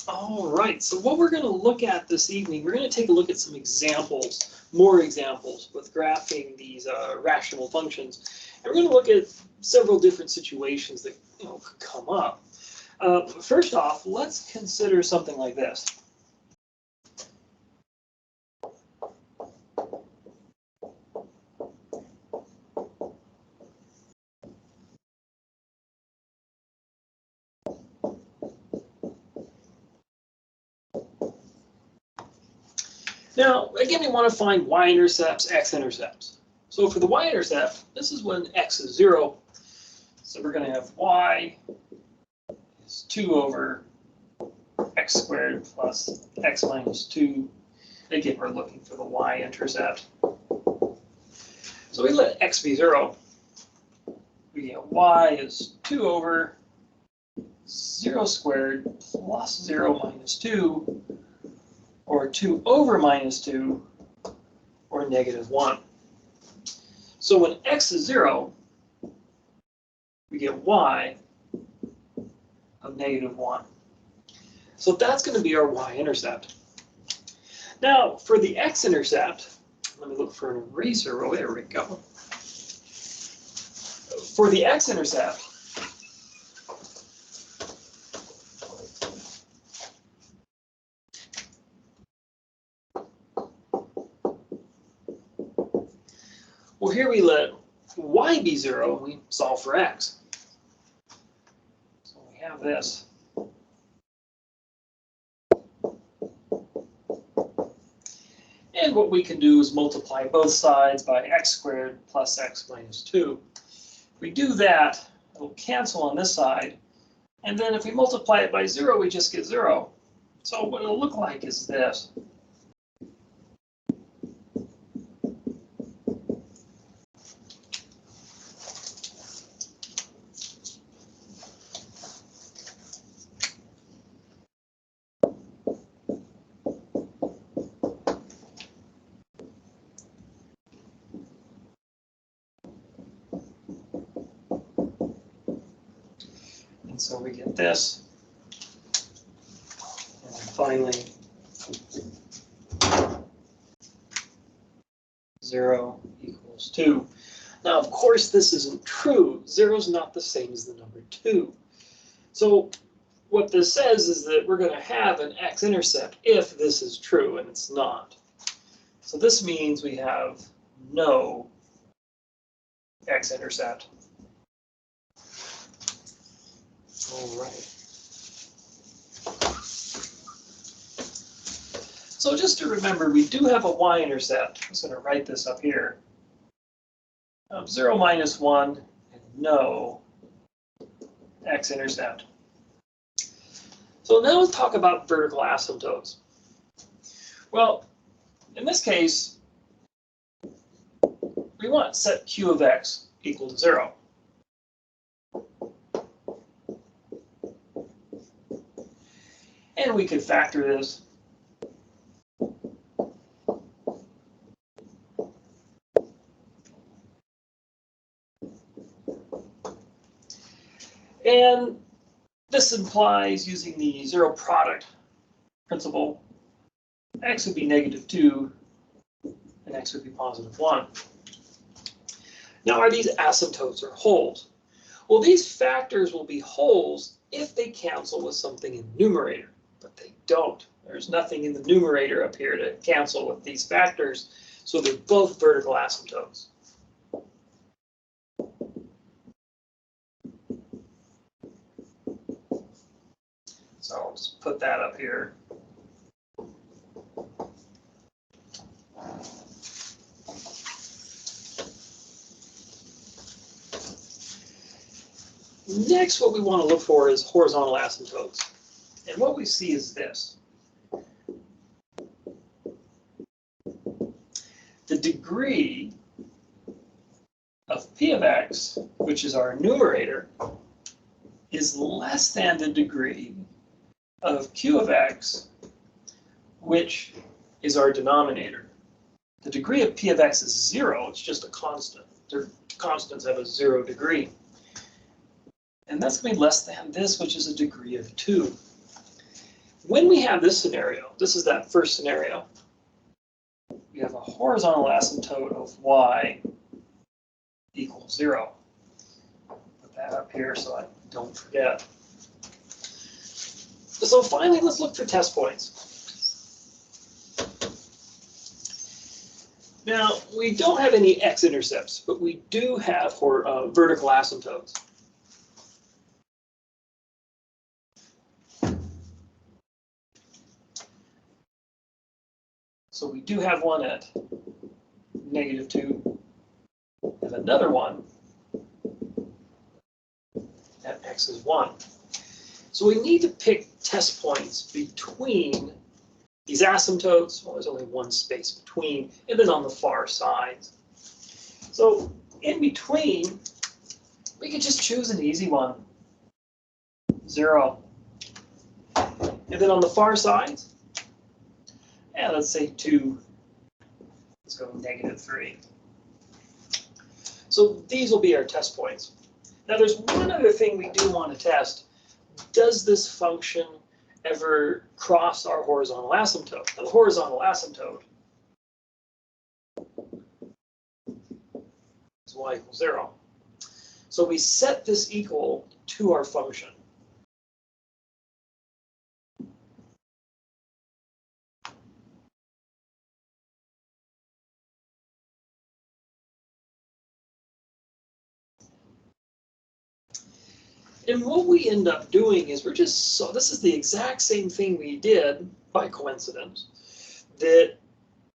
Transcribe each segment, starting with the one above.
All right, so what we're going to look at this evening, we're going to take a look at some examples, more examples with graphing these rational functions. And we're going to look at several different situations that could come up. First off, let's consider something like this. Now, again, we want to find y-intercepts, x-intercepts. So for the y-intercept, this is when x is 0. So we're going to have y is 2 over x squared plus x minus 2. Again, we're looking for the y-intercept. So we let x be 0. We get y is 2 over 0 squared plus 0 minus 2, or 2 over minus 2, or negative 1. So when x is 0, we get y of negative 1. So that's going to be our y-intercept. Now, for the x-intercept, let me look for an eraser. Oh, there we go. For the x-intercept, well, here we let y be 0, and we solve for x. So we have this. And what we can do is multiply both sides by x squared plus x minus 2. If we do that, it'll cancel on this side. And then if we multiply it by 0, we just get 0. So what it'll look like is this. And so we get this. And then finally, 0 equals 2. Now, of course, this isn't true. 0 is not the same as the number 2. So what this says is that we're going to have an x-intercept if this is true, and it's not. So this means we have no x-intercept. All right. So just to remember, we do have a y-intercept. I'm just going to write this up here. 0 minus 1 and no x-intercept. So now let's talk about vertical asymptotes. Well, in this case, we want set q of x equal to 0. And we could factor this. And this implies, using the zero product principle, x would be negative 2 and x would be positive 1. Now, are these asymptotes or wholes? Well, these factors will be wholes if they cancel with something in the numerator, but they don't. There's nothing in the numerator up here to cancel with these factors, so they're both vertical asymptotes. So I'll just put that up here. Next, what we want to look for is horizontal asymptotes. And what we see is this. The degree of p of x, which is our numerator, is less than the degree of q of x, which is our denominator. The degree of p of x is 0. It's just a constant. Their constants have a 0 degree. And that's going to be less than this, which is a degree of 2. when we have this scenario, this is that first scenario, we have a horizontal asymptote of y equals 0. Put that up here so I don't forget. So finally, let's look for test points. Now, we don't have any x-intercepts, but we do have vertical asymptotes. So we do have one at -2 and another one at x is 1. So we need to pick test points between these asymptotes. Well, there's only one space between, and then on the far sides. So in between, we could just choose an easy one, 0. And then on the far sides, yeah, let's say 2. Let's go -3. So these will be our test points. Now there's one other thing we do want to test. Does this function ever cross our horizontal asymptote? Now, the horizontal asymptote is y equals 0. So we set this equal to our function. And what we end up doing is this is the exact same thing we did by coincidence that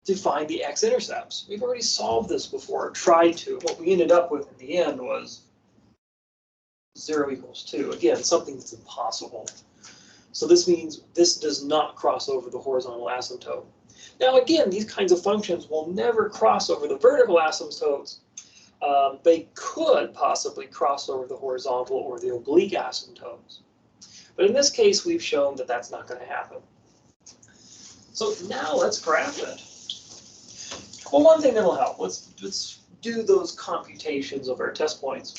to find the x-intercepts. We've already solved this before, or tried to. What we ended up with in the end was 0 equals 2. Again, something that's impossible. So this means this does not cross over the horizontal asymptote. Now again, these kinds of functions will never cross over the vertical asymptotes. They could possibly cross over the horizontal or the oblique asymptotes. But in this case, we've shown that that's not going to happen. So now let's graph it. Well, one thing that'll help, let's do those computations of our test points.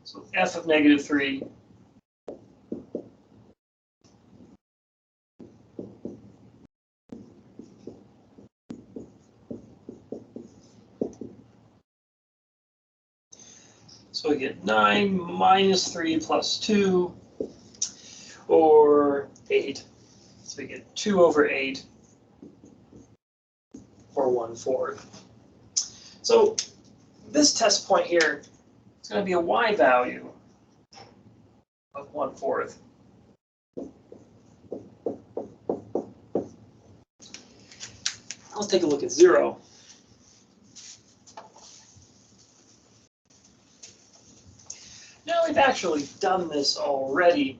So f of -3 so we get 9 minus 3 plus 2, or 8. So we get 2 over 8, or 1/4. So this test point here is going to be a y value of 1/4. Let's take a look at 0. Now we've actually done this already.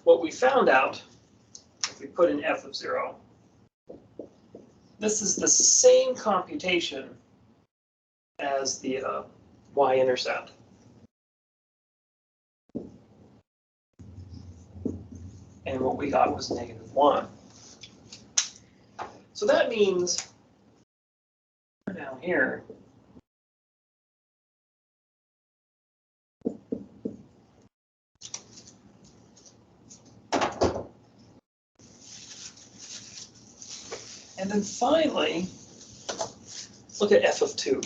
What we found out, if we put in f of 0, this is the same computation as the y-intercept. And what we got was -1. So that means down here, and then finally, let's look at f of 2.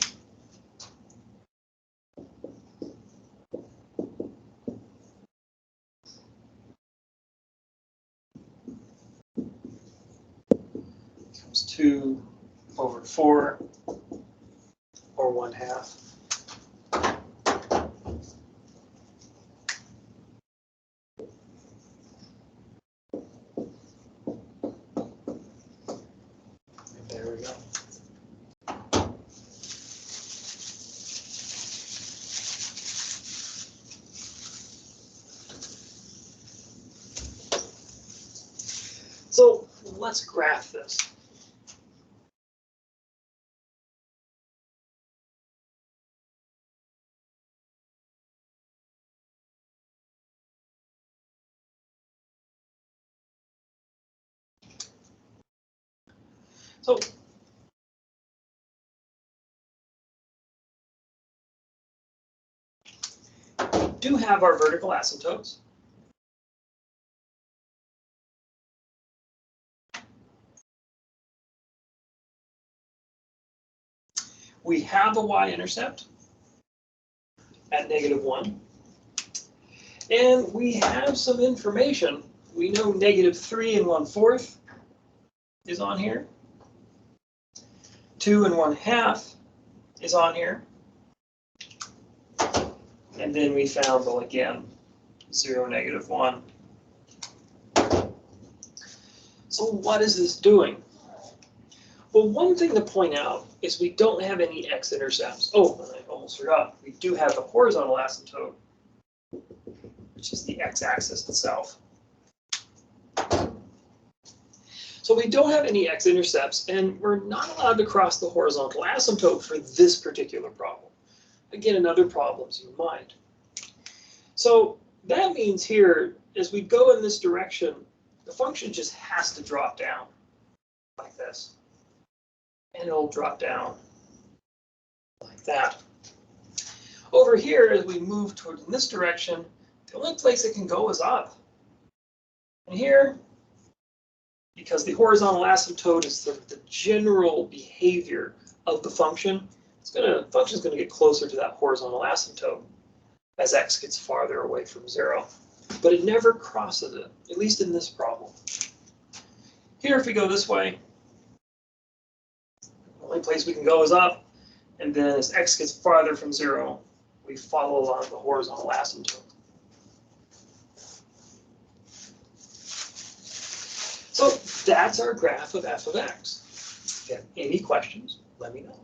Becomes 2 over 4, or 1/2. And there we go. So let's graph this. So we do have our vertical asymptotes. we have a y-intercept at -1, and we have some information. We know -3 1/4 is on here. 2 1/2 is on here. And then we found, well, again, 0, -1. So what is this doing? Well, one thing to point out is we don't have any x-intercepts. Oh, and I almost forgot. We do have the horizontal asymptote, which is the x-axis itself. So we don't have any x-intercepts, and we're not allowed to cross the horizontal asymptote for this particular problem. Again, another problem's in mind. So that means here, as we go in this direction, the function just has to drop down like this. And it'll drop down like that. Over here, as we move toward in this direction, the only place it can go is up. And here, because the horizontal asymptote is the general behavior of the function, the function is going to get closer to that horizontal asymptote as x gets farther away from 0. But it never crosses it, at least in this problem. Here, if we go this way, the only place we can go is up, and then as x gets farther from 0, we follow along the horizontal asymptote. So that's our graph of f of x. If you have any questions, let me know.